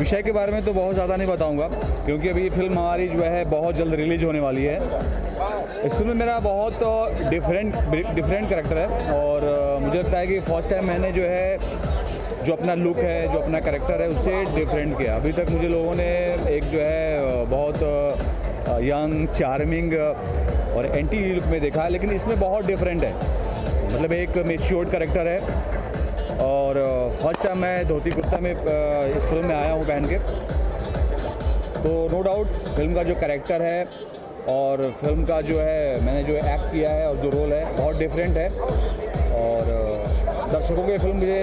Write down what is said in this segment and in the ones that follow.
विषय के बारे में तो बहुत ज़्यादा नहीं बताऊंगा क्योंकि अभी फिल्म हमारी जो है बहुत जल्द रिलीज होने वाली है। इस फिल्म में मेरा बहुत डिफरेंट कैरेक्टर है और मुझे लगता है कि फर्स्ट टाइम मैंने जो है जो अपना लुक है, जो अपना कैरेक्टर है, उससे डिफरेंट किया। अभी तक मुझे लोगों ने एक जो है बहुत यंग, चार्मिंग और एंटी लुक में देखा, लेकिन इसमें बहुत डिफरेंट है। मतलब एक मैच्योर्ड कैरेक्टर है और फर्स्ट टाइम मैं धोती कुर्ता में इस फिल्म में आया हूँ पहन के। तो नो डाउट फिल्म का जो कैरेक्टर है और फिल्म का जो है मैंने जो एक्ट किया है और जो रोल है बहुत डिफरेंट है और दर्शकों को ये फिल्म मुझे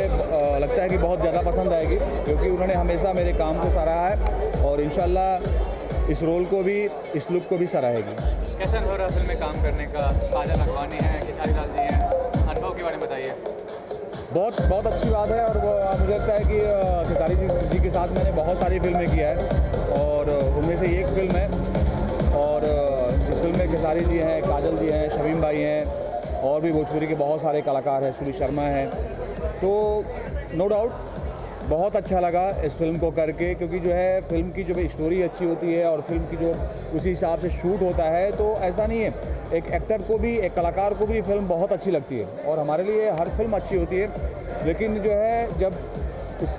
लगता है कि बहुत ज़्यादा पसंद आएगी क्योंकि उन्होंने हमेशा मेरे काम को सराहा है और इंशाल्लाह इस रोल को भी, इस लुक को भी सराहेगी। कैसा अनुभव रहा फिल्म में काम करने का? काजल अडवाणी हैं, खेसारी लाल जी हैं, अनुभव के बारे में बताइए। बहुत अच्छी बात है और मुझे लगता है कि खेसारी जी के साथ मैंने बहुत सारी फिल्में किया है और उनमें से एक फिल्म है और इस फिल्म में खेसारी जी हैं, काजल जी हैं, शमीम भाई हैं और भी भोजपुरी के बहुत सारे कलाकार हैं, श्री शर्मा हैं। तो नो डाउट बहुत अच्छा लगा इस फिल्म को करके क्योंकि जो है फिल्म की जो स्टोरी अच्छी होती है और फिल्म की जो उसी हिसाब से शूट होता है तो ऐसा नहीं है, एक एक्टर को भी, एक कलाकार को भी फिल्म बहुत अच्छी लगती है और हमारे लिए हर फिल्म अच्छी होती है। लेकिन जो है जब इस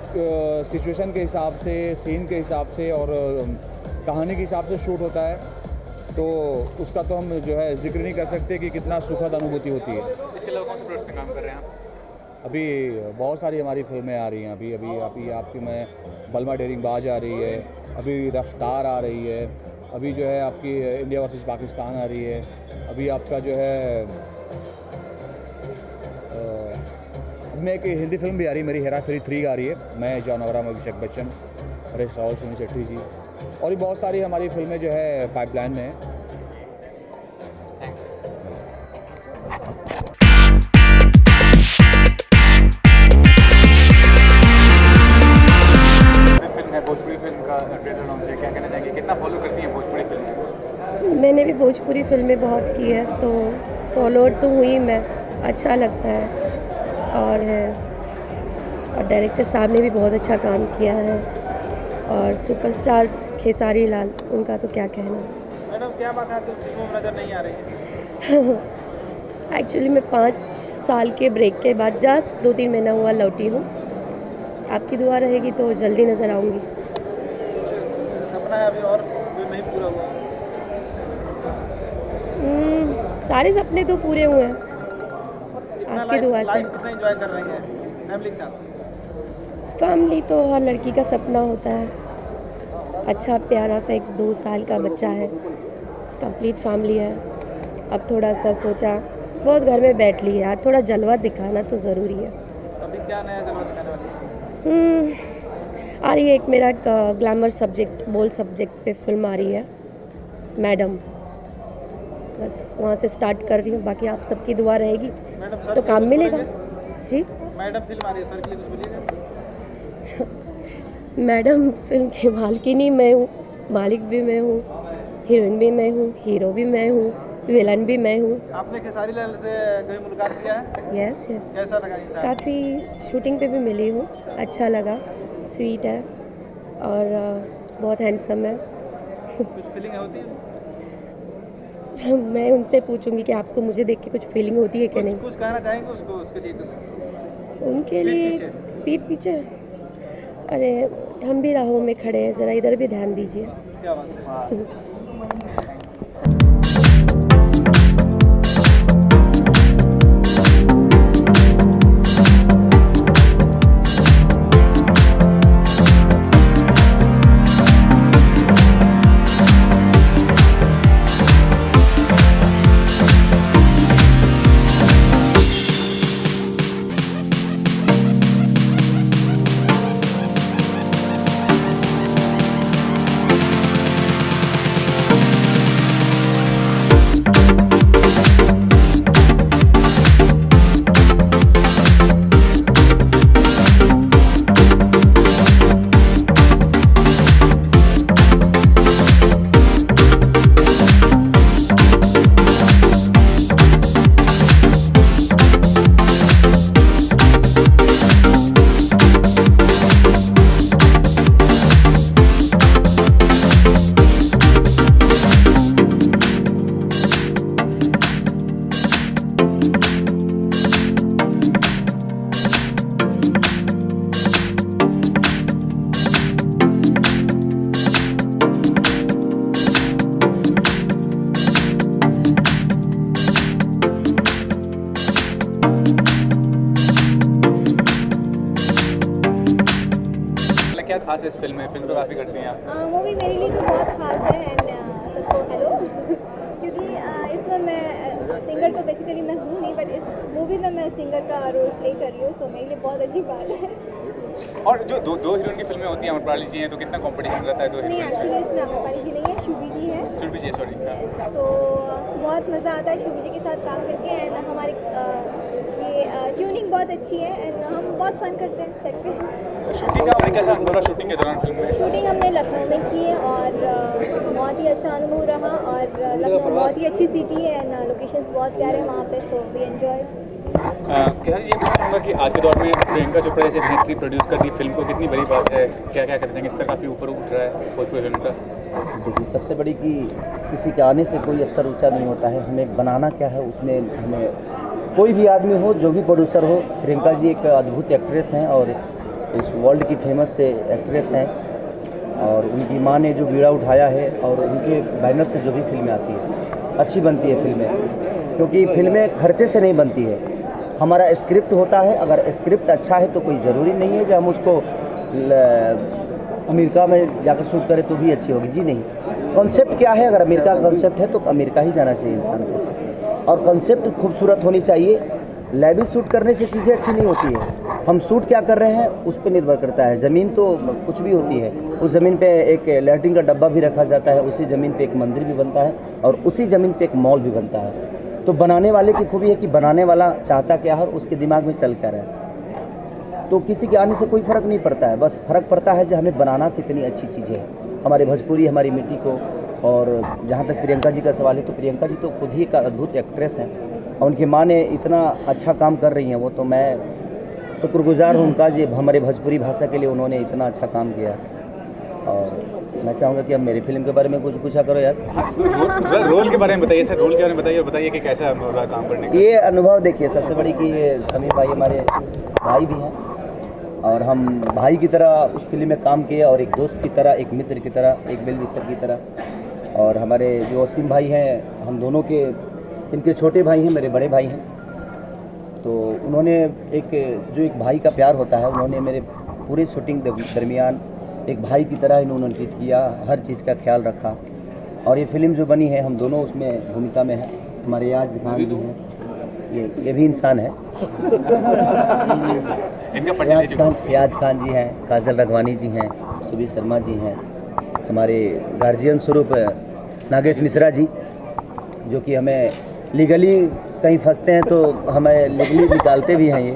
सिचुएशन के हिसाब से, सीन के हिसाब से और कहानी के हिसाब से शूट होता है तो उसका तो हम जो है जिक्र नहीं कर सकते कि कितना सुखद अनुभूति होती है। इसके अलावा कौन से प्रोजेक्ट में काम कर रहे हैं आप? अभी बहुत सारी हमारी फिल्में आ रही हैं। अभी आपकी मैं बलमा डेरिंग बाज आ रही है, अभी रफ्तार आ रही है, अभी जो है आपकी इंडिया वर्सेस पाकिस्तान आ रही है, अभी आपका जो है मैं एक हिंदी फिल्म भी आ रही है, मेरी हेरा फेरी 3 आ रही है। मैं जॉन अब्राहम, अभिषेक बच्चन, हरीश रावल, सुनील शेट्टी जी और भी बहुत सारी हमारी फिल्में जो है पाइपलाइन में हैं। भोजपुरी फिल्म का ट्रेलर लॉन्च है, क्या कहना चाहेंगे? कितना फॉलो करती हैं भोजपुरी फिल्म? मैंने भी भोजपुरी फिल्में बहुत की है तो फॉलोअर तो हुई मैं, अच्छा लगता है और डायरेक्टर साहब ने भी बहुत अच्छा काम किया है और सुपरस्टार खेसारी लाल, उनका तो क्या कहना। मैडम क्या बात है, तो फिल्मों में नज़र नहीं आ रही है? एक्चुअली मैं 5 साल के ब्रेक के बाद जस्ट 2-3 महीना हुआ लौटी हूँ। आपकी दुआ रहेगी तो जल्दी नज़र आऊँगी। सपना है अभी और जो नहीं पूरा हुआ? सारे सपने तो पूरे हुए हैं कितना आपकी दुआ से। लाइफ कितना एंजॉय कर रहे हैं फैमिली के साथ? फैमिली तो हर लड़की का सपना होता है। अच्छा प्यारा सा एक 2 साल का बच्चा है, कंप्लीट फैमिली है। अब थोड़ा सा सोचा, बहुत घर में बैठ ली यार, थोड़ा जलवा दिखाना तो ज़रूरी है। अभी क्या नया जलवा दिखाने वाली है? आ रही है एक मेरा ग्लैमर सब्जेक्ट, बोल्ड सब्जेक्ट पे फिल्म आ रही है, मैडम। बस वहाँ से स्टार्ट कर रही हूँ, बाकी आप सबकी दुआ रहेगी मैडम सर तो काम मिलेगा जी। मैडम फिल्म आ रही है, सर के लिए कुछ बोलिएगा? मैडम फिल्म के मालकिनी मैं हूँ, मालिक भी मैं हूँ, हीरोइन भी मैं हूँ, हीरो भी मैं हूँ, विलन भी मैं हूँ। आपने खेसारी लाल से कभी मुलाकात किया है? यस यस, कैसा लगा इंसान? काफ़ी शूटिंग पे भी मिली हूँ, अच्छा लगा, स्वीट है और बहुत हैंडसम है। कुछ फीलिंग होती है? मैं उनसे पूछूंगी कि आपको मुझे देख के कुछ फीलिंग होती है कि नहीं। कुछ कहना चाहेंगे उसको, उसके लिए कुछ? उनके लिए पीठ पीछे, अरे हम भी राहों में खड़े हैं, ज़रा इधर भी ध्यान दीजिए। क्या बात है? क्या खास है इस फिल्म में? फिल्म तो काफ़ी करती हैं आप। मूवी मेरे लिए तो बहुत खास है एंड सबको हेलो क्योंकि इसमें मैं सिंगर तो बेसिकली मैं हूँ नहीं, बट इस मूवी में मैं सिंगर का रोल प्ले कर रही हूँ, सो मेरे लिए बहुत अच्छी बात है। और जो दो हीरोइन की फिल्में होती हैं, अमरपाली जी हैं, तो कितना कंपटीशन रहता है दो नहीं, हीरोइन? एक्चुअली इसमें अमरपाली जी नहीं है, शुभी जी है। शुभी जी, सॉरी। सो बहुत मज़ा आता है शुभी जी के साथ काम करके एंड हमारी ये ट्यूनिंग बहुत अच्छी है एंड हम बहुत फन करते हैं सेट पे। शूटिंग का आपने कैसा अनुभव रहा शूटिंग के दौरान फिल्म में? शूटिंग हमने लखनऊ में की है और बहुत ही अच्छा अनुभव रहा और लखनऊ बहुत ही अच्छी सिटी है एंड लोकेशंस बहुत प्यारे हैं वहाँ पे, सो वी एंजॉय। केसारी जी, ये पूछना चाहूँगा कि आज के दौर में प्रियंका चोपड़ा जैसे अभिनेत्री प्रोड्यूस कर रही फिल्म को कितनी बड़ी बात है, क्या क्या करते हैं, इस तरह काफ़ी ऊपर उठ रहा है भोजपुरी फिल्म का? देखिए, सबसे बड़ी कि किसी के आने से कोई स्तर ऊंचा नहीं होता है, हमें बनाना क्या है उसमें हमें कोई भी आदमी हो, जो भी प्रोड्यूसर हो। प्रियंका जी एक अद्भुत एक्ट्रेस हैं और इस वर्ल्ड की फेमस से एक्ट्रेस हैं और उनकी माँ ने जो बीड़ा उठाया है और उनके बैनर से जो भी फिल्में आती है अच्छी बनती है फिल्में, क्योंकि फिल्में खर्चे से नहीं बनती है। हमारा स्क्रिप्ट होता है, अगर स्क्रिप्ट अच्छा है तो कोई ज़रूरी नहीं है कि हम उसको अमेरिका में जाकर शूट करें तो भी अच्छी होगी, जी नहीं। कॉन्सेप्ट क्या है, अगर अमेरिका का कॉन्सेप्ट है तो अमेरिका ही जाना चाहिए इंसान को, और कॉन्सेप्ट खूबसूरत होनी चाहिए। लैविश शूट करने से चीज़ें अच्छी नहीं होती है, हम शूट क्या कर रहे हैं उस पर निर्भर करता है। ज़मीन तो कुछ भी होती है, उस ज़मीन पे एक लैट्रिन का डब्बा भी रखा जाता है, उसी ज़मीन पे एक मंदिर भी बनता है और उसी ज़मीन पे एक मॉल भी बनता है। तो बनाने वाले की खूबी है कि बनाने वाला चाहता क्या है और उसके दिमाग में चल क्या रहा है। तो किसी के आने से कोई फ़र्क नहीं पड़ता है, बस फ़र्क पड़ता है कि हमें बनाना कितनी अच्छी चीज़ें हैं, हमारे भोजपुरी, हमारी मिट्टी को। और जहाँ तक प्रियंका जी का सवाल है तो प्रियंका जी तो खुद ही एक अद्भुत एक्ट्रेस हैं और उनकी माँ ने इतना अच्छा काम कर रही हैं, वो तो मैं शुक्रगुजार हूँ उनका जी, हमारे भोजपुरी भाषा के लिए उन्होंने इतना अच्छा काम किया। और मैं चाहूँगा कि अब मेरी फिल्म के बारे में कुछ पूछा करो यार। रोल के बारे में बताइए सर, रोल के बारे में बताइए और बताइए कि कैसा अनुभव रहा काम करने का। ये अनुभव देखिए, सबसे बड़ी कि ये समीर भाई हमारे भाई भी हैं और हम भाई की तरह उस फिल्म में काम किए और एक दोस्त की तरह, एक मित्र की तरह, एक वेल विशर की तरह। और हमारे जो वसीम भाई हैं, हम दोनों के, इनके छोटे भाई हैं, मेरे बड़े भाई हैं, तो उन्होंने जो एक भाई का प्यार होता है, उन्होंने मेरे पूरे शूटिंग दरमियान एक भाई की तरह इन्होंने ट्रीट किया, हर चीज़ का ख्याल रखा। और ये फिल्म जो बनी है, हम दोनों उसमें भूमिका में हैं। हमारे याज खान भी हैं, ये भी इंसान है। याज खान जी हैं, काजल रघवानी जी हैं, सुबीर शर्मा जी हैं, हमारे गार्जियन स्वरूप नागेश मिश्रा जी, जो कि हमें लीगली कहीं फंसते हैं तो हमें लीगली निकालते भी हैं ये।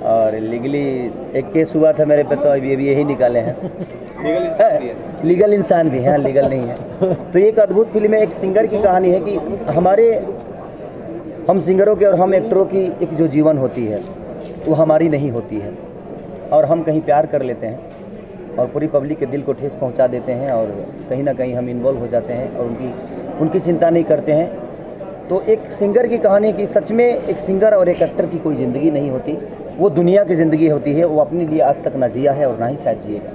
और लीगली एक केस हुआ था मेरे पे, तो अभी यही निकाले हैं। लीगल इंसान भी है, लीगल नहीं है। तो ये एक अद्भुत फिल्म है, एक सिंगर की कहानी है कि हम सिंगरों के और हम एक्टरों की एक जो जीवन होती है वो हमारी नहीं होती है, और हम कहीं प्यार कर लेते हैं और पूरी पब्लिक के दिल को ठेस पहुंचा देते हैं, और कहीं ना कहीं हम इन्वॉल्व हो जाते हैं और उनकी चिंता नहीं करते हैं। तो एक सिंगर की कहानी कि सच में एक सिंगर और एक एक्टर की कोई ज़िंदगी नहीं होती, वो दुनिया की ज़िंदगी होती है। वो अपने लिए आज तक ना जिया है और ना ही शायद जिएगा।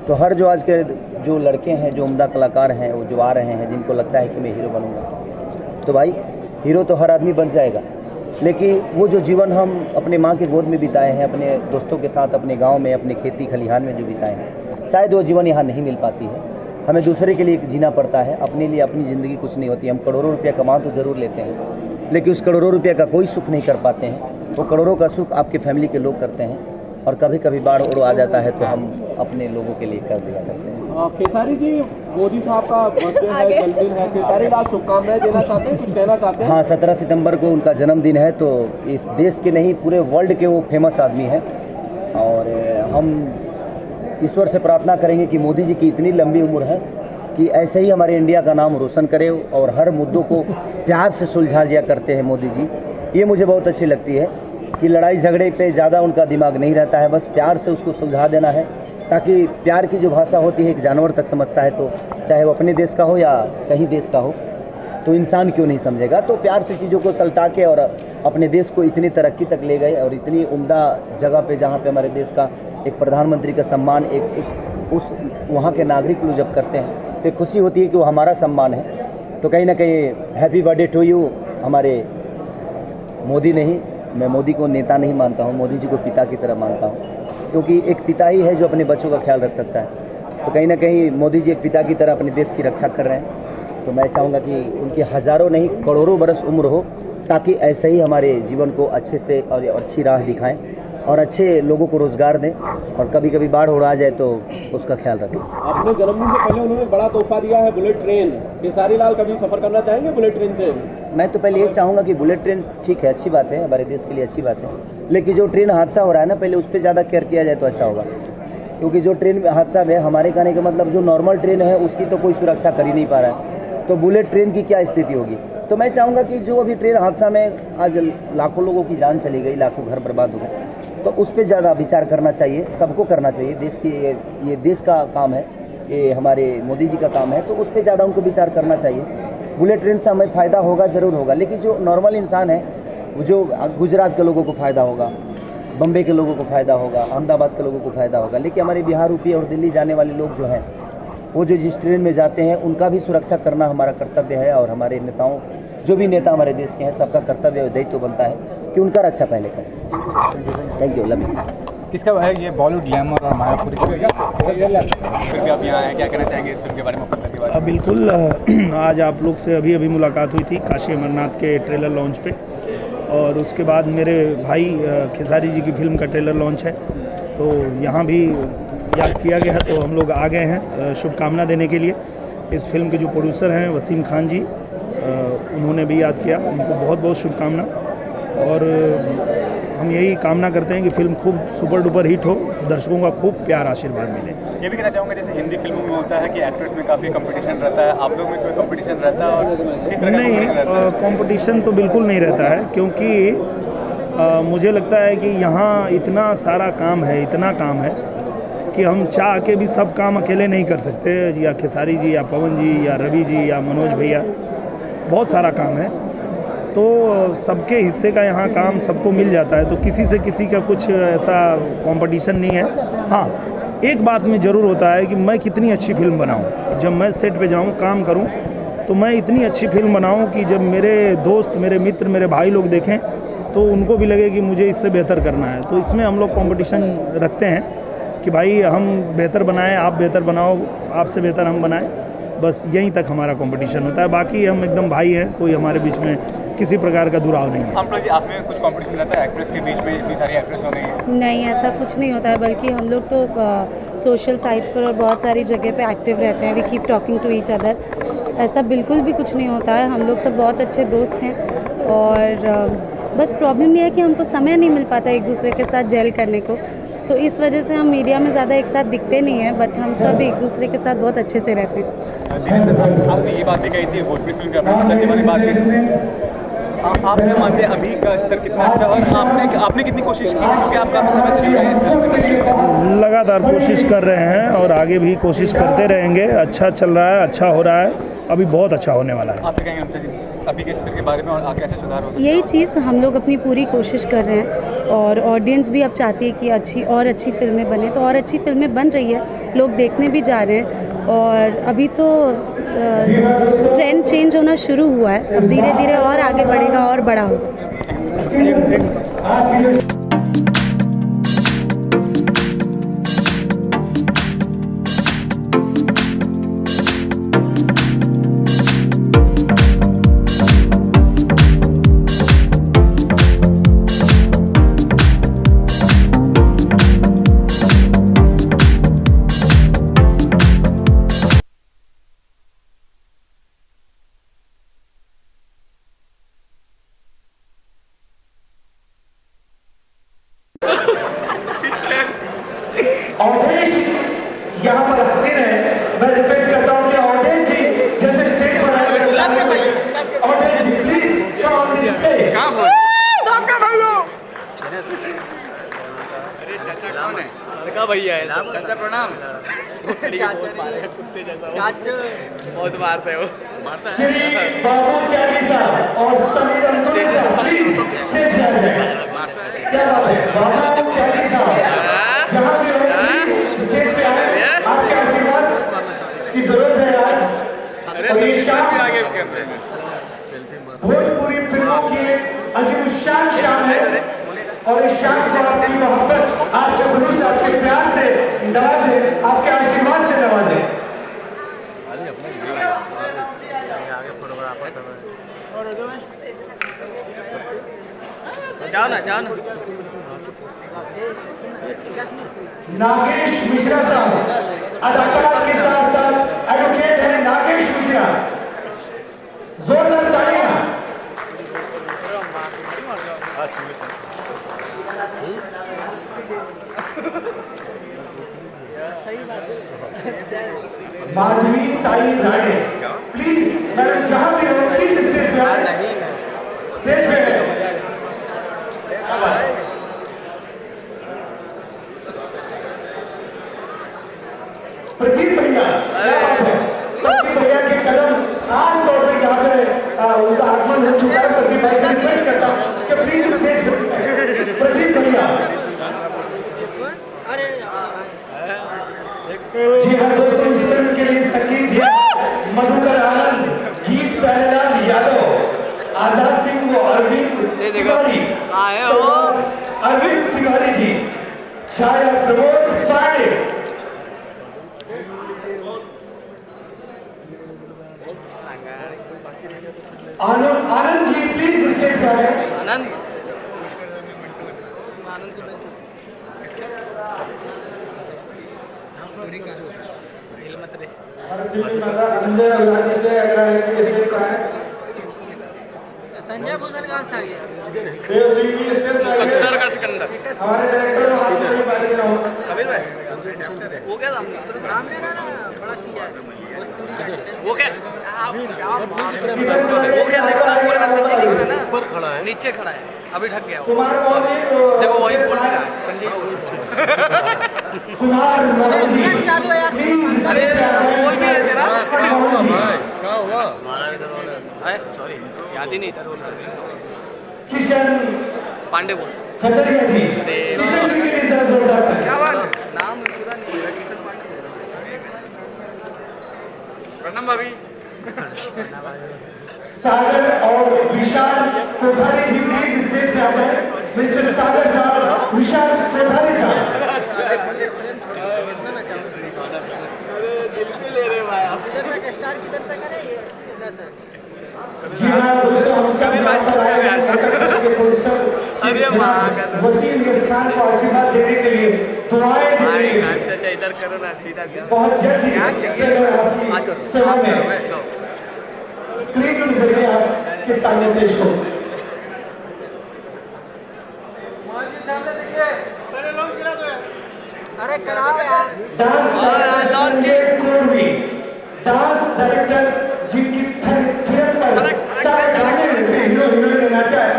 तो हर जो आज के जो लड़के हैं, जो उम्दा कलाकार हैं, वो जो आ रहे हैं, जिनको लगता है कि मैं हीरो बनूंगा, तो भाई हीरो तो हर आदमी बन जाएगा, लेकिन वो जो जीवन हम अपने माँ के गोद में बिताए हैं, अपने दोस्तों के साथ अपने गांव में, अपने खेती खलिहान में जो बिताए हैं, शायद वो जीवन यहाँ नहीं मिल पाती है। हमें दूसरे के लिए जीना पड़ता है, अपने लिए अपनी ज़िंदगी कुछ नहीं होती। हम करोड़ों रुपया कमा तो ज़रूर लेते हैं, लेकिन उस करोड़ों रुपये का कोई सुख नहीं कर पाते हैं। वो करोड़ों का सुख आपके फैमिली के लोग करते हैं, और कभी कभी बाढ़ उड़ आ जाता है तो हम अपने लोगों के लिए कर दिया करते हैं। खेसारी जी, मोदी साहब का बर्थडे है, जन्मदिन है, खेसारी लाल शुभकामनाएं देना चाहते हैं, कुछ कहना चाहते हैं? हाँ, 17 सितंबर को उनका जन्मदिन है, तो इस देश के नहीं पूरे वर्ल्ड के वो फेमस आदमी हैं। और हम ईश्वर से प्रार्थना करेंगे कि मोदी जी की इतनी लंबी उम्र है कि ऐसे ही हमारे इंडिया का नाम रोशन करे, और हर मुद्दों को प्यार से सुलझा दिया करते हैं मोदी जी। ये मुझे बहुत अच्छी लगती है कि लड़ाई झगड़े पे ज़्यादा उनका दिमाग नहीं रहता है, बस प्यार से उसको सुलझा देना है, ताकि प्यार की जो भाषा होती है एक जानवर तक समझता है, तो चाहे वो अपने देश का हो या कहीं देश का हो, तो इंसान क्यों नहीं समझेगा। तो प्यार से चीज़ों को सलटा के और अपने देश को इतनी तरक्की तक ले गए, और इतनी उम्दा जगह पे जहाँ पे हमारे देश का एक प्रधानमंत्री का सम्मान एक उस वहाँ के नागरिक लोग जब करते हैं, तो खुशी होती है कि वो हमारा सम्मान है। तो कहीं ना कहीं हैप्पी बर्थडे टू यू हमारे मोदी। नहीं, मैं मोदी को नेता नहीं मानता हूँ, मोदी जी को पिता की तरह मानता हूँ, क्योंकि एक पिता ही है जो अपने बच्चों का ख्याल रख सकता है। तो कहीं ना कहीं मोदी जी एक पिता की तरह अपने देश की रक्षा कर रहे हैं। तो मैं चाहूँगा कि उनकी हज़ारों नहीं करोड़ों बरस उम्र हो, ताकि ऐसे ही हमारे जीवन को अच्छे से और अच्छी राह दिखाएं, और अच्छे लोगों को रोज़गार दें, और कभी कभी बाढ़ उड़ा जाए तो उसका ख्याल रखें। अपने जन्मदिन से पहले उन्होंने बड़ा तोहफा दिया है, बुलेट ट्रेन। खेसारी लाल कभी सफ़र करना चाहेंगे बुलेट ट्रेन से? मैं तो पहले ये चाहूँगा कि बुलेट ट्रेन ठीक है, अच्छी बात है, हमारे देश के लिए अच्छी बात है, लेकिन जो ट्रेन हादसा हो रहा है ना, पहले उस पर ज़्यादा केयर किया जाए तो अच्छा होगा। क्योंकि जो ट्रेन हादसा में, हमारे कहने का मतलब जो नॉर्मल ट्रेन है उसकी तो कोई सुरक्षा कर ही नहीं पा रहा है, तो बुलेट ट्रेन की क्या स्थिति होगी। तो मैं चाहूँगा कि जो अभी ट्रेन हादसा में आज लाखों लोगों की जान चली गई, लाखों घर बर्बाद हो गए, तो उस पर ज़्यादा विचार करना चाहिए, सबको करना चाहिए। देश की ये देश का काम है, ये हमारे मोदी जी का काम है, तो उस पर ज़्यादा उनको विचार करना चाहिए। बुलेट ट्रेन से हमें फ़ायदा होगा, ज़रूर होगा, लेकिन जो नॉर्मल इंसान है, जो गुजरात के लोगों को फ़ायदा होगा, बम्बे के लोगों को फ़ायदा होगा, अहमदाबाद के लोगों को फ़ायदा होगा, लेकिन हमारे बिहार, यूपी और दिल्ली जाने वाले लोग जो हैं, वो जो जिस ट्रेन में जाते हैं उनका भी सुरक्षा करना हमारा कर्तव्य है। और हमारे नेताओं, जो भी नेता हमारे देश के हैं, सबका कर्तव्य और दायित्व बनता है कि उनका रक्षा पहले करें। Thank you, love you. किसका है ये बॉलीवुड ग्लैमर और मायापुरी? फिर भी आप यहाँ आए, क्या कहना चाहेंगे इस फिल्म के बारे में? बिल्कुल, आज आप लोग से अभी मुलाकात हुई थी काशी अमरनाथ के ट्रेलर लॉन्च पे, और उसके बाद मेरे भाई खेसारी जी की फिल्म का ट्रेलर लॉन्च है, तो यहाँ भी याद किया गया है, तो हम लोग आ गए हैं शुभकामना देने के लिए। इस फिल्म के जो प्रोड्यूसर हैं वसीम खान जी, उन्होंने भी याद किया, उनको बहुत बहुत शुभकामना। और हम यही कामना करते हैं कि फिल्म खूब सुपर डुपर हिट हो, दर्शकों का खूब प्यार आशीर्वाद मिले। ये भी कहना चाहूँगा, जैसे हिंदी फिल्मों में होता है कि एक्टर्स में काफ़ी कंपटीशन रहता है, आप लोग में कोई कंपटीशन रहता है? और किस तरह नहीं, कंपटीशन तो बिल्कुल नहीं रहता है, क्योंकि मुझे लगता है कि यहाँ इतना सारा काम है, इतना काम है कि हम चाह के भी सब काम अकेले नहीं कर सकते, या खेसारी जी या पवन जी या रवि जी या मनोज भैया, बहुत सारा काम है, तो सबके हिस्से का यहाँ काम सबको मिल जाता है, तो किसी से किसी का कुछ ऐसा कंपटीशन नहीं है। हाँ, एक बात में ज़रूर होता है कि मैं कितनी अच्छी फिल्म बनाऊँ, जब मैं सेट पे जाऊँ काम करूँ तो मैं इतनी अच्छी फिल्म बनाऊँ कि जब मेरे दोस्त, मेरे मित्र, मेरे भाई लोग देखें तो उनको भी लगे कि मुझे इससे बेहतर करना है। तो इसमें हम लोग कंपटीशन रखते हैं कि भाई हम बेहतर बनाएं, आप बेहतर बनाओ, आपसे बेहतर हम बनाएं, बस यहीं तक हमारा कंपटीशन होता है। बाकी हम एकदम भाई हैं, कोई हमारे बीच में किसी प्रकार का दुराव नहीं है। अनुपमा जी, आपने कुछ कंपटीशन रहता है एक्ट्रेस के बीच में, इतनी सारी एक्ट्रेस हो गई है? नहीं, ऐसा कुछ नहीं होता है, बल्कि हम लोग तो सोशल साइट्स पर और बहुत सारी जगह पे एक्टिव रहते हैं। We keep talking to each other. ऐसा बिल्कुल भी कुछ नहीं होता है, हम लोग सब बहुत अच्छे दोस्त हैं और बस प्रॉब्लम ये है कि हमको समय नहीं मिल पाता एक दूसरे के साथ जेल करने को, तो इस वजह से हम मीडिया में ज़्यादा एक साथ दिखते नहीं हैं, बट हम सब एक दूसरे के साथ बहुत अच्छे से रहते हैं। दिनेश सर, आपने ये बात भी कही थी भोजपुरी फिल्म के स्तर के बारे में बात की, आप क्या मानते हैं अभी का स्तर कितना अच्छा है और आपने कितनी कोशिश की है, क्योंकि आप काफ़ी समय से जुड़ रहे हैं इस फिल्म इंडस्ट्री से? लगातार कोशिश कर रहे हैं और आगे भी कोशिश करते रहेंगे। अच्छा चल रहा है, अच्छा हो रहा है, अभी बहुत अच्छा होने वाला है। आप क्या कहेंगे अनुपमा जी अभी के स्तर के बारे में और कैसे सुधार हो सकता है? यही चीज़ हम लोग अपनी पूरी कोशिश कर रहे हैं और ऑडियंस भी अब चाहती है कि अच्छी फिल्में बने, तो और अच्छी फिल्में बन रही है, लोग देखने भी जा रहे हैं और अभी तो ट्रेंड चेंज होना शुरू हुआ है, अब धीरे धीरे और आगे बढ़ेगा और बड़ा होगा। अवधेश यहाँ पर हाजिर है। मैं रिक्वेस्ट करता हूँ कि अवधेश जी जैसे स्टेज पर आए, Awadhesh ji please come on this stage. अरे चाचा कौन है? लड़का भैया है। चाचा प्रणाम। बहुत मारते हो। श्री बाबू त्यागी साहब और समीर अंतुली साहब प्लीज स्टेज पर आ जाए। क्या बात है बाबू त्यागी साहब, जहाँ भी हो प्लीज स्टेज पे आए, आपके आशीर्वाद की जरूरत है आज। और ये शाम भोजपुरी फिल्मों की अजीमुशान शाम है और इस शाम को आपकी मोहब्बत, आपके खुलूस, आपके प्यार से नवाजे, आपके आशीर्वाद से नवाजे। जाओ ना। नागेश मिश्रा साहब अदाकार के साथ साथ एडवोकेट हैं नागेश मिश्रा, जोरदार तालियां। माधवी ताई राणे प्लीज, मैडम जहां भी हो प्लीज स्टेज पे आए, स्टेज पे है। प्रदीप भैया, क्या बात है, प्रदीप भैया के कदम खास तौर पर यहाँ पे उनका आगमन हो चुका है। प्रदीप भाई से रिक्वेस्ट करता हूँ कि प्लीज स्टेज पे प्रदीप भैया। जी हाँ दोस्तों, इस फिल्म के लिए संगीत है मधुकर आनंद, गीत प्यारेलाल यादव, आजाद सिंह वो अरविंद तिवारी, अरविंद तिवारी जी, छाया प्रमोद पांडे। आनंद जी प्लीज स्टेज पर आए। आनंद संजय भूषण कहाँ से आ गया? कद्दर का सिकंदर हमारे डायरेक्टर कबीर भाई वो क्या नाम वो क्या देखो ऊपर में संजय दिख रहा है ना, ऊपर खड़ा है, नीचे खड़ा है, अभी ढक गया वो। देखो वही बोल रहा है संजय कुमार अरे बोल भी है तेरा क्या हुआ सॉरी याद ही नहीं था रोल किशन पांडे बोल खतरिया जी किशन जी के लिए जोरदार क्या बात है नाम पूरा नहीं है किशन पांडे प्रणाम भाभी सागर और विशाल कोठारी जी प्लीज स्टेज पे आ जाए। मिस्टर सागर साहब, विशाल कोठारी साहब। जी हाँ दोस्तों, हम सब यहाँ पर आए हैं के प्रोड्यूसर वसीम यस्तान को आशीर्वाद देने के लिए, दुआएं देने के लिए। इधर करो ना सीधा बहुत जल्द ही आपकी सेवा में स्क्रीन के जरिए आपके सामने पेश हो। अरे कराओ यार dance Sanjay Korvi, dance director जिनकी थिएटर पर सारे गाने में हीरो हीरोइन ने नाचा है,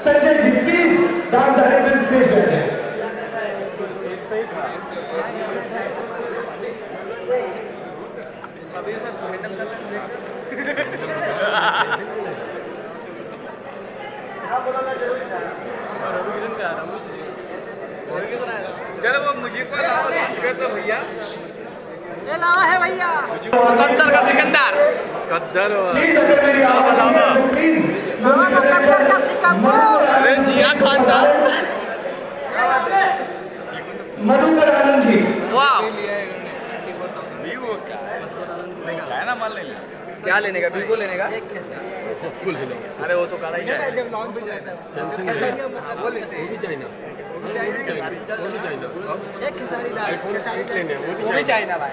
Sanjay ji please dance director stage पे आ जाए। चलो वो मुझे को लॉन्च कर दो भैया, ये लावा है भैया कद्दर का सिकंदर कद्दर प्लीज अगर मेरी आवाज आ रही है तो प्लीज कद्दर का सिकंदर अरे जिया खान का मधुकर आनंद जी। वाह ना माल ले क्या लेने का वीवो लेने का अरे वो तो काला ही है सैमसंग वो लेते हैं चाइना वो भी चाइना भाई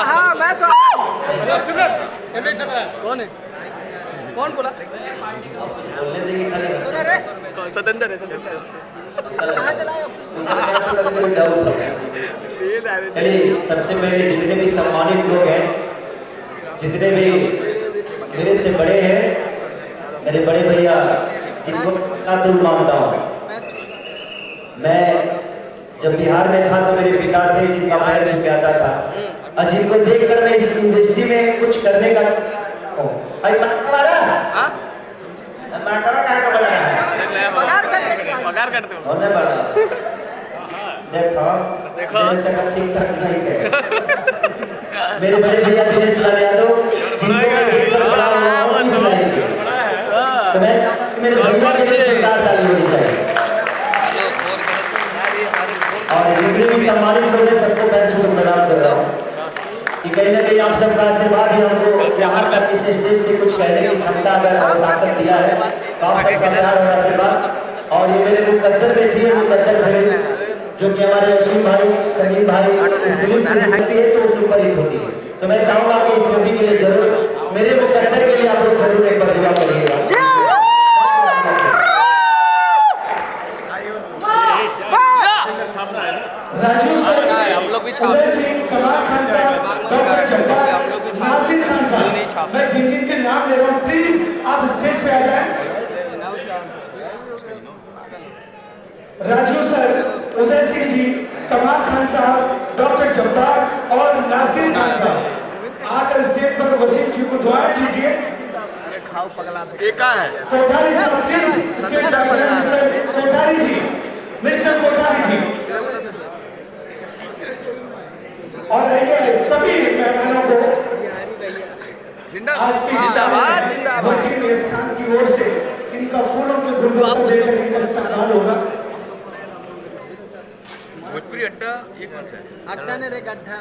हाँ मैं तो कौन है कौन बोला सतेंद्र है चलिए सबसे पहले जितने भी सम्मानित लोग हैं, जितने भी मेरे से बड़े हैं, मेरे बड़े भैया जिनको मैं तुम मानता हूँ। मैं जब बिहार में था तो मेरे पिता थे जिनका पैर झुक आता था, और जिनको देखकर मैं इस इंडस्ट्री में कुछ करने का पगार करते हो देखो ठीक ठाक नहीं है। मेरे बड़े भैया दिनेश लाल यादव जिनको मैं देखकर बड़ा हुआ हूं इस लाइन पे, तो मैं मेरे भैया के लिए जोरदार ताली होनी चाहिए। और जितने भी सम्मानित लोग हैं सबको मैं छूट प्रदान कर रहा हूँ कि कहीं ना कहीं आप सबका आशीर्वाद ही हमको यहाँ तक इस स्टेज पे कुछ कहने की क्षमता अगर ताकत दिया है, तो आप सबका प्यार और आशीर्वाद। और ये मेरे मुकद्दर बैठी है, मुकद्दर फिल्म जो कि हमारे अश्विन भाई, संजीव भाई इस फिल्म से जुड़ती है तो सुपर हिट होती है। तो मैं चाहूंगा कि इस मूवी के लिए जरूर मेरे मुकद्दर के लिए आप लोग जरूर एक बार दुआ करिएगा। राजू सर, उदय सिंह, कमाल खान साहब, डॉक्टर जब्बार, नासिर खान साहब, मैं जिन जिन के नाम ले रहा हूँ प्लीज आप स्टेज पे आ जाएं। राजू सर, उदय सिंह जी, कमाल खान साहब, डॉक्टर जब्बार और नासिर खान साहब आकर स्टेज पर वसीम जी को दुआएं दीजिए। कोठारी साहब प्लीज स्टेज पर आइए। मिस्टर कोठारी जी, मिस्टर कोठारी जी, और आइए सभी मेहमानों को आज की वसीम यस्तान की ओर से इनका फूलों के गुलदस्ता देकर इनका इस्तेमाल होगा। भोजपुरी अड्डा ये कौन सा है? अड्डा ने रे गड्ढा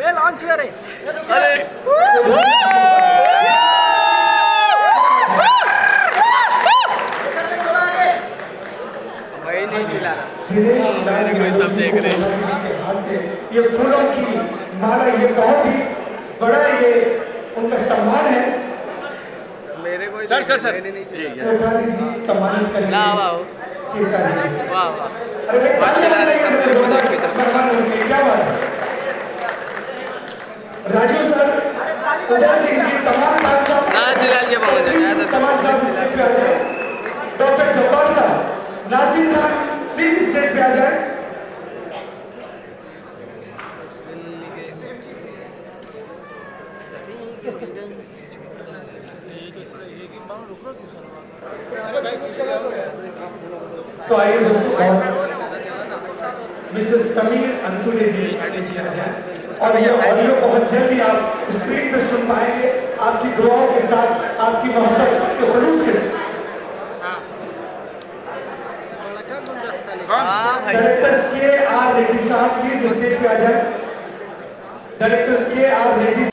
ये लॉन्च हुआ रे अरे दिनेश लाल यादव जी को के हाथ से ये फूलों की माला, ये बहुत ही बड़ा ये उनका सम्मान है। सर कोठारी जी सम्मानित करेंगे केसारी जी। अरे भाई क्या बात है। राजू सर, उदय सिंह जी, कमाल खान साहब, कमाल साहब स्टेज पे आ जाए। डॉक्टर जब्बार साहब, नासिर खान प्लीज स्टेज पे आ जाए। तो आइए दोस्तों, मिसेस समीर अंतुले जी स्टेज पे आ जाए। और ये ऑडियो बहुत जल्दी आप स्क्रीन पे सुन पाएंगे, आपकी दुआओं के साथ, आपकी मोहब्बत, आपके खुलूस के साथ। डायरेक्टर के.आर. रेड्डी साहब प्लीज स्टेज पे आ जाए। डायरेक्टर के.आर. रेड्डी।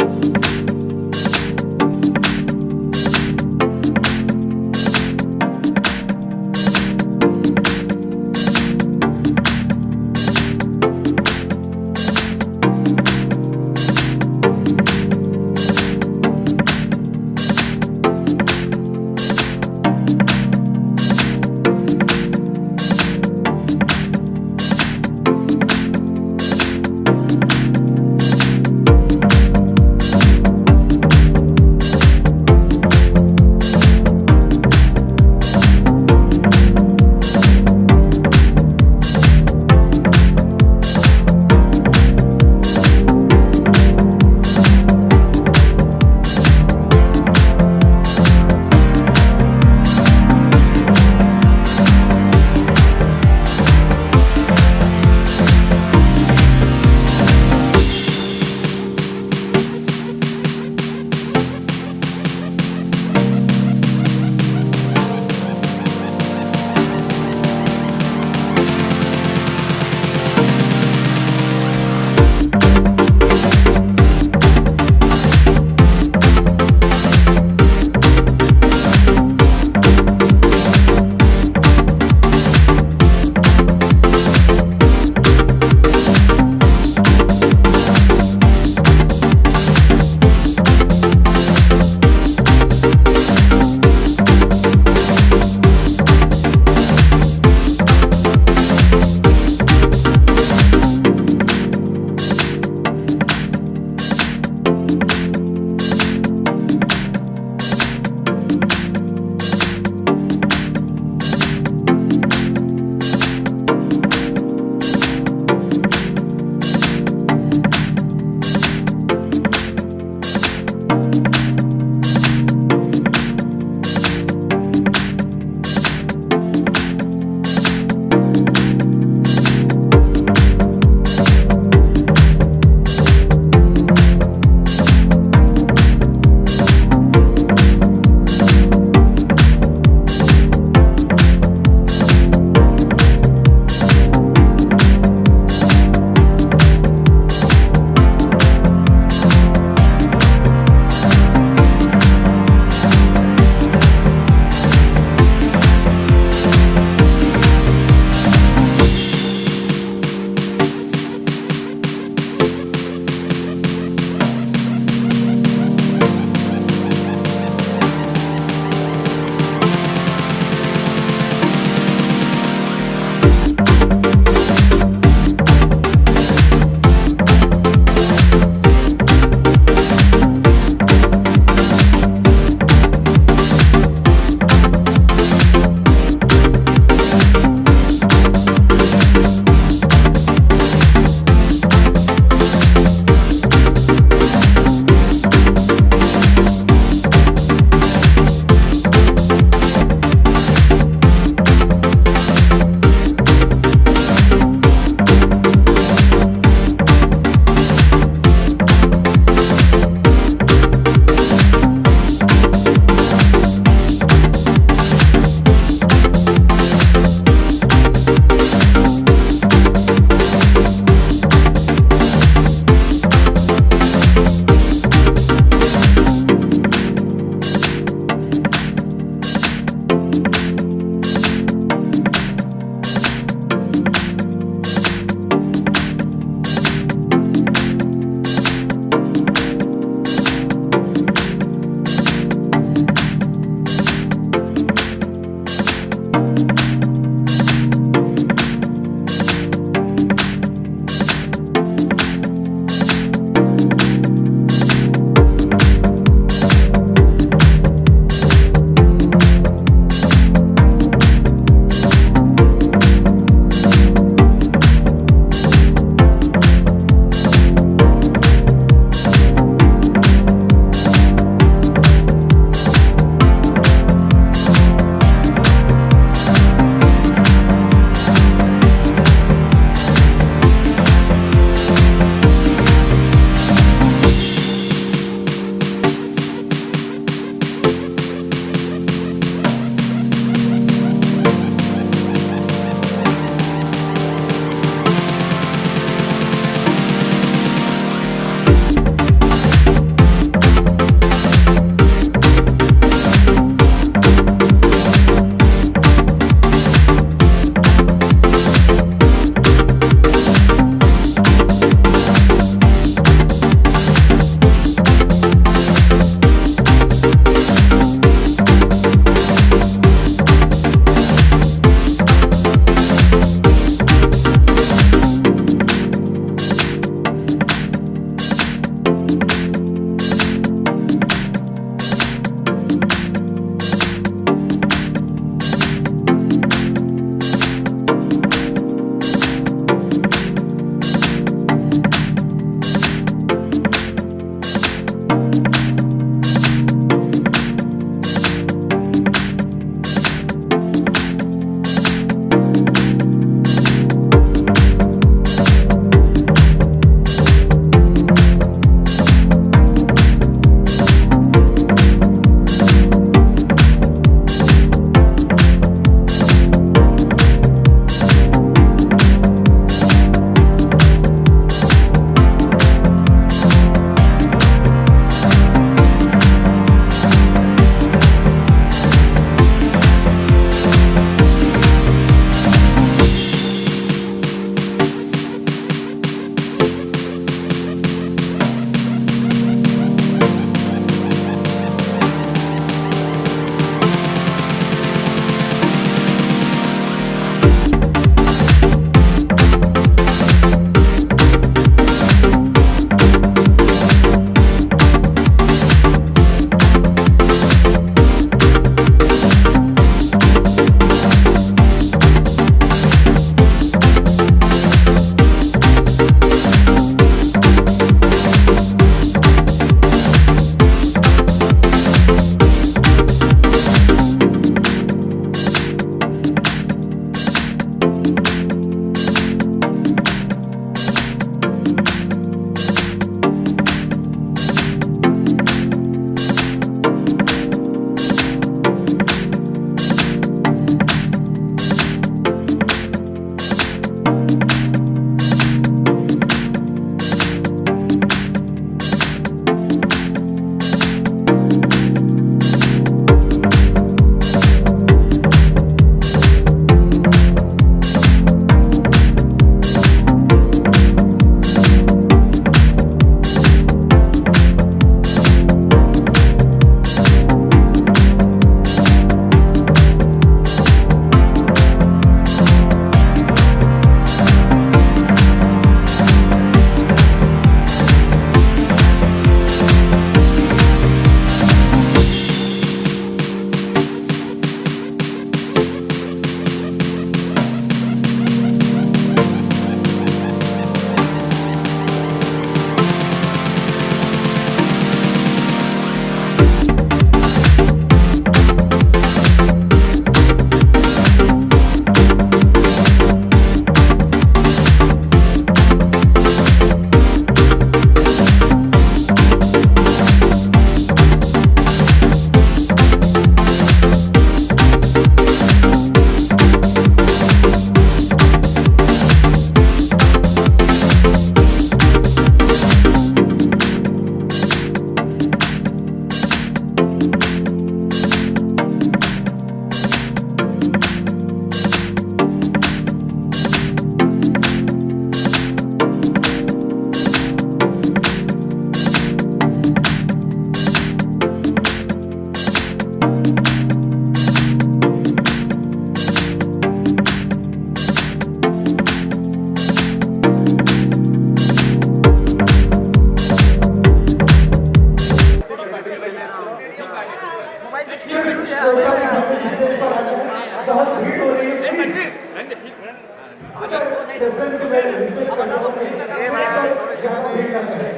अगर कसम से मैं रिक्वेस्ट करता हूँ कि ज़्यादा भीड़ ना करें।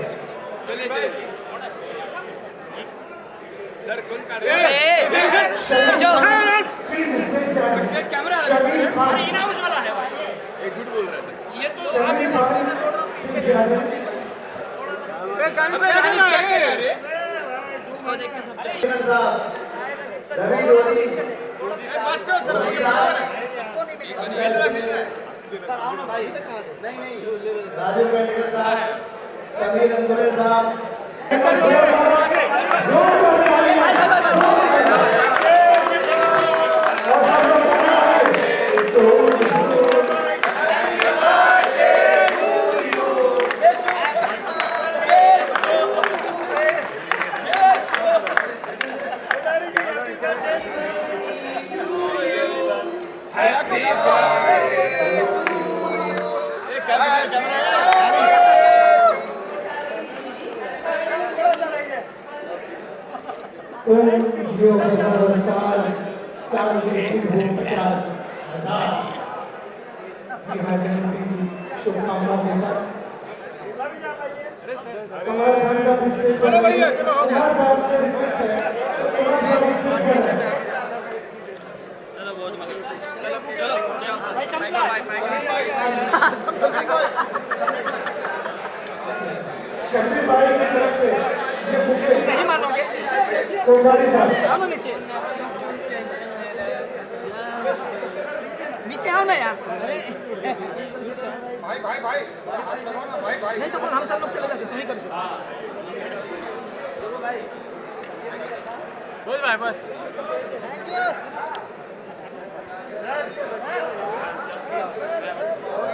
प्लीज स्टेज पे आइए। शमीर खान, शमीर खान स्टेज पे आ जाए। रवि रोडी, राजू पेंडकर साहब, समीर अंदुरे साहब, तुम जियो हजारों साल, साल के तुम हो 50,000। जी हाँ, जन्मदिन की शुभकामनाओं के साथ कमल खान साहब स्टेज पर आइए। कमल साहब से रिक्वेस्ट है, कमल साहब स्टेज पर आइए। शकील भाई की तरफ से ये बुके नहीं मानोगे कोठारी साहब नीचे आओ ना यार। भाई भाई भाई हाथ चलो ना भाई भाई, नहीं तो बोल हम सब लोग चले जाते, तू ही कर दे। बोल भाई बस। Thank you.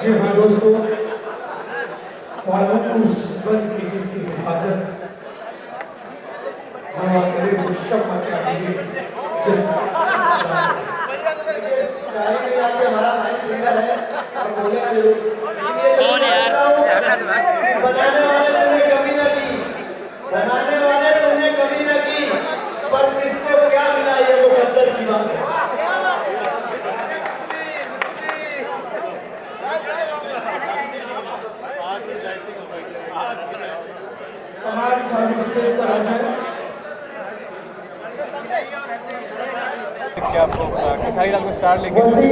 जी हाँ दोस्तों, फालूस बन की जिसकी हिफाजत हवा करे वो शब्द क्या कीजिए जिसका शायरी में आके हमारा भाई सिंगर है और बोलेगा जरूर। बनाने वाले तूने कमी न की, बनाने वाले तूने कमी न की, पर किसको क्या मिला ये मुकद्दर की बात है। हमारे सामने स्टेज पर आ जाए। क्या आपको खेसारी लाल को स्टार लेके ये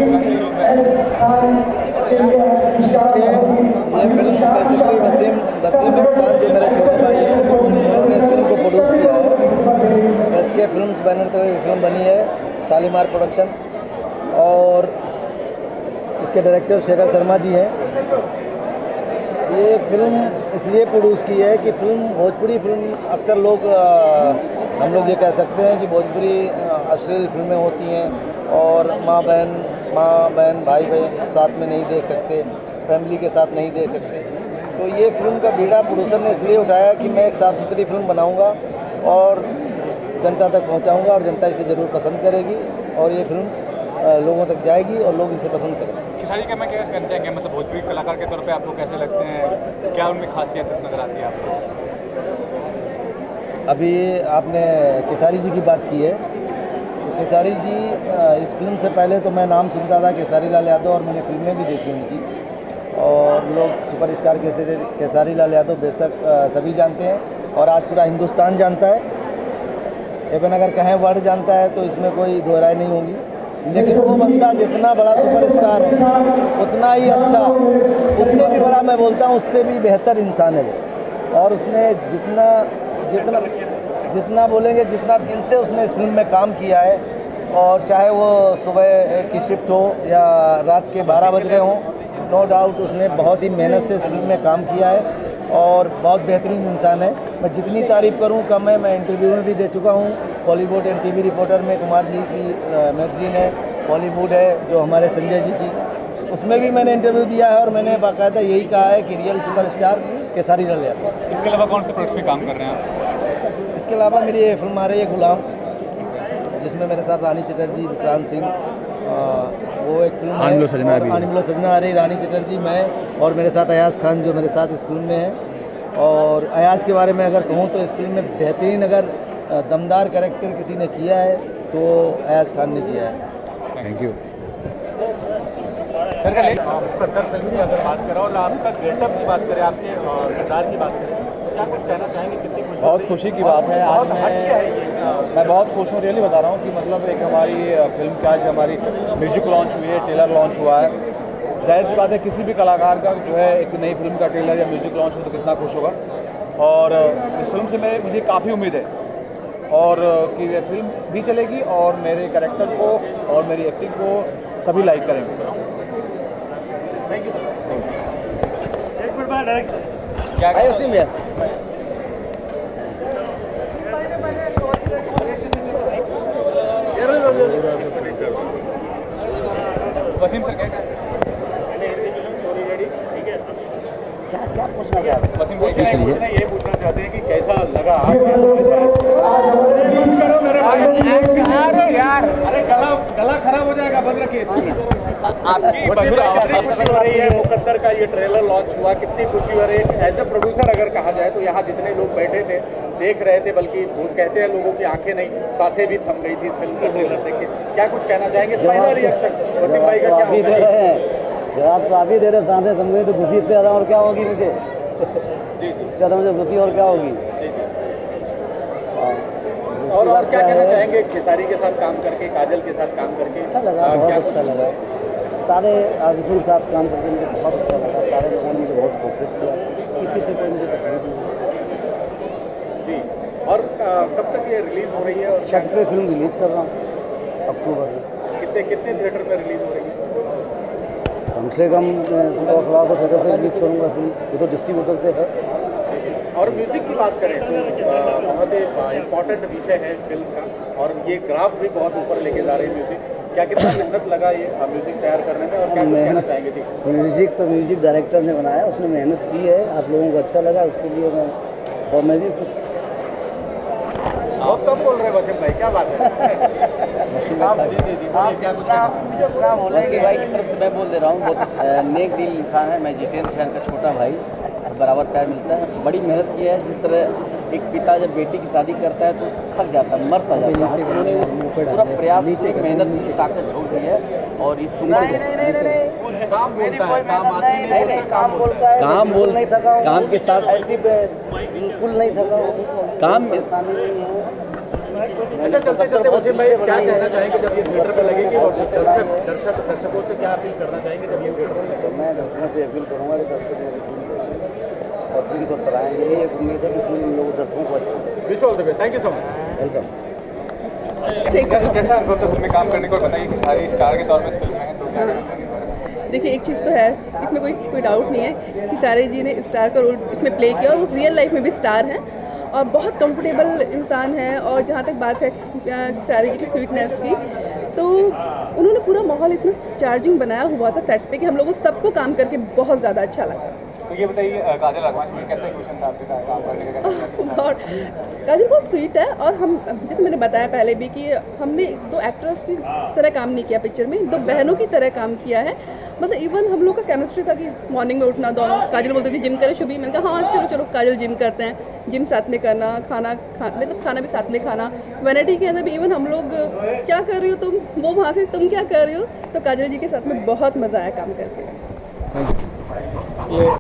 फिल्म बेसिकली वसीम खान जो मेरे छोटे भाई हैं उन्होंने इस फिल्म को प्रोड्यूस किया है। SK फिल्म्स बैनर पर ये फिल्म बनी है, शालीमार प्रोडक्शन, और इसके डायरेक्टर शेखर शर्मा जी हैं। ये फिल्म इसलिए प्रोड्यूस की है कि फिल्म भोजपुरी फिल्म अक्सर लोग हम लोग ये कह सकते हैं कि भोजपुरी अश्लील फिल्में होती हैं और माँ बहन भाई साथ में नहीं देख सकते, फैमिली के साथ नहीं देख सकते। तो ये फिल्म का बीड़ा प्रोड्यूसर ने इसलिए उठाया कि मैं एक साफ़ सुथरी फिल्म बनाऊंगा और जनता तक पहुंचाऊंगा और जनता इसे ज़रूर पसंद करेगी और ये फिल्म लोगों तक जाएगी और लोग इसे पसंद करेंगे। खेसारी का मैं क्या कहना चाहेंगे, मतलब भोजपुरी कलाकार के तौर पे आपको कैसे लगते हैं, क्या उनमें खासियत नज़र आती है आपको? अभी आपने खेसारी जी की बात की है, तो खेसारी जी इस फिल्म से पहले तो मैं नाम सुनता था खेसारी लाल यादव और मैंने फिल्में भी देखी उनकी, और लोग सुपरस्टार खेसारी लाल यादव बेशक सभी जानते हैं और आज पूरा हिंदुस्तान जानता है। इवन अगर कहें वर्ल्ड जानता है तो इसमें कोई दो राय नहीं होगी। लेकिन वो बंदा जितना बड़ा सुपरस्टार है उतना ही अच्छा, उससे भी बड़ा मैं बोलता हूँ उससे भी बेहतर इंसान है वो। और उसने जितना बोलेंगे जितना दिन से उसने इस फिल्म में काम किया है, और चाहे वो सुबह की शिफ्ट हो या रात के 12 बज रहे हों, नो डाउट उसने बहुत ही मेहनत से इस फिल्म में काम किया है और बहुत बेहतरीन इंसान है। मैं जितनी तारीफ़ करूं कम है। मैं इंटरव्यू में भी दे चुका हूं, बॉलीवुड एंड टीवी रिपोर्टर में कुमार जी की मैगजीन है, बॉलीवुड है जो हमारे संजय जी की, उसमें भी मैंने इंटरव्यू दिया है और मैंने बाकायदा यही कहा है कि रियल सुपरस्टार खेसारी लाल यादव। इसके अलावा कौन से प्रोजेक्ट्स में काम कर रहे हैं आप? इसके अलावा मेरी ये फिल्म आ रही है गुलाम, जिसमें मेरे साथ रानी चटर्जी, विक्रांत सिंह, वो एक फिल्म आनिमलो सजना आ रही, रानी चटर्जी, मैं और मेरे साथ अयाज खान जो मेरे साथ इस फिल्म में है। और अयाज के बारे में अगर कहूँ तो इस फिल्म में बेहतरीन अगर दमदार कैरेक्टर किसी ने किया है तो अयाज खान ने किया है। Thank you. सर का फिल्म की अगर बात करें और आपका गेटअप की बात करें, आपके किरदार की बात करें, तो क्या कुछ कहना चाहेंगे? कितनी खुशी? बहुत खुशी की बात है। आज मैं बहुत खुश हूँ, रियली बता रहा हूँ कि मतलब एक हमारी फिल्म की आज हमारी म्यूजिक लॉन्च हुई है, ट्रेलर लॉन्च हुआ है। जाहिर सी बात है किसी भी कलाकार का जो है एक नई फिल्म का ट्रेलर या म्यूजिक लॉन्च हो तो कितना खुश होगा। और इस फिल्म से मुझे काफ़ी उम्मीद है और कि ये फिल्म भी चलेगी और मेरे कैरेक्टर को और मेरी एक्टिंग को सभी लाइक करेंगे। Thank you. एक मिनट बाद क्या भाई उसी में वसीम सर क्या क्या पूछना चाह रहे हैं? वसीम भाई ये पूछना चाहते हैं कि कैसा लगा यार? अरे गला खराब हो जाएगा, बंद रखिए। आपकी कितनी खुशी हो रही है? मुकद्दर का ये ट्रेलर लॉन्च हुआ, कितनी खुशी हो रही है? एज ए प्रोड्यूसर अगर कहा जाए तो यहाँ जितने लोग बैठे थे देख रहे थे, बल्कि वो कहते हैं लोगों की आंखें नहीं सांसें भी थम गई थी इस फिल्म का ट्रेलर देख के, क्या कुछ कहना चाहेंगे? पहला रिएक्शन वसीम भाई का क्या होगा? जवाब तो आप ही दे रहे, सांसें थम गई तो खुशी से ज़्यादा और क्या होगी मुझे? इससे ज़्यादा मुझे खुशी और क्या होगी? और क्या कहना चाहेंगे खेसारी के साथ काम करके, काजल के साथ काम करके? अच्छा लगा, बहुत अच्छा लगा। सारे आर्टिस्टों के साथ काम करके मुझे बहुत अच्छा लगा। सारे लोगों ने मुझे बहुत कोशिश किया, किसी से कोई मुझे तकलीफ नहीं जी। और कब तक ये रिलीज हो रही है? और छठ पे फिल्म रिलीज कर रहा हूँ अक्टूबर में। कितने थिएटर में रिलीज हो रही है? कम से कम 100-125 थिएटर से रिलीज करूँगा फिल्म। ये तो डिस्ट्रीब्यूटर पे है। और म्यूजिक की बात करें तो बहुत ही इम्पोर्टेंट विषय है फिल्म का, और ये ग्राफ भी बहुत ऊपर लेके जा रही है म्यूजिक। क्या कितना मेहनत लगा ये म्यूजिक तैयार करने में, और क्या कुछ कहना चाहेंगे? जी, म्यूजिक तो म्यूजिक डायरेक्टर ने बनाया, उसने मेहनत की है, आप लोगों को अच्छा लगा उसके लिए मैं भी खुश। बहुत कम बोल रहे हैं वसीम भाई, क्या बात है? वसीम भाई की तरफ से मैं बोल दे रहा हूँ, बहुत नेक दिल इंसान है। मैं जितेंद्र शहर का छोटा भाई, बराबर प्यार मिलता है। बड़ी मेहनत की है। जिस तरह एक पिता जब बेटी की शादी करता है तो थक जाता है, मर सा जाता है, उन्होंने पूरा प्रयास मेहनत की ताकत झोंक दी है। और ये सुंदर काम बोलता है, काम बोल नहीं थका, काम के साथ ऐसी बिल्कुल नहीं थका काम में। अच्छा, चलते चलते वसीम भाई क्या कहना चाहेंगे जब ये थिएटर पे लगेगी, और दर्शकों से क्या अपील करना चाहेंगे जब ये थिएटर पे लगेगी? मैं दर्शकों से अपील करूँगा कि दर्शक और फिल्म को सराहेंगे। यही एक उम्मीद है कि फिल्म लोग दर्शकों को अच्छा। Wish all the best. Thank you so much. Welcome. कैसा अनुभव था फिल्म में काम करने को? बताइए कि सारी स्टार के तौर पर इस फिल्म में है, तो क्या कहना चाहेंगे? देखिए, एक चीज़ तो है, इसमें कोई डाउट नहीं है कि सारे जी ने स्टार का रोल इसमें प्ले किया, और वो रियल लाइफ में भी स्टार हैं और बहुत कंफर्टेबल इंसान है। और जहाँ तक बात है सारे जी की स्वीटनेस की, तो उन्होंने पूरा माहौल इतना चार्जिंग बनाया हुआ था सेट पे कि हम लोगों को सबको काम करके बहुत ज़्यादा अच्छा लगा। तो ये बताइए काजल राघवान जी कैसा क्वेश्चन था आपके साथ काम करने का? कैसा? और काजल बहुत स्वीट है, और हम जैसे मैंने बताया पहले भी कि हमने 2 एक्ट्रेस की तरह काम नहीं किया पिक्चर में, 2 बहनों की तरह काम किया है। मतलब इवन हम लोग का केमिस्ट्री था कि मॉर्निंग में उठना दोनों। काजल बोलती थी जिम करे शुभी, मैंने कहा हाँ चलो चलो काजल जिम करते हैं, जिम साथ में करना, मतलब खाना भी साथ में खाना। वैनिटी के अंदर भी इवन हम लोग क्या कर रही हो तुम, वो वहाँ से तुम क्या कर रही हो, तो काजल जी के साथ में बहुत मज़ा आया काम करके।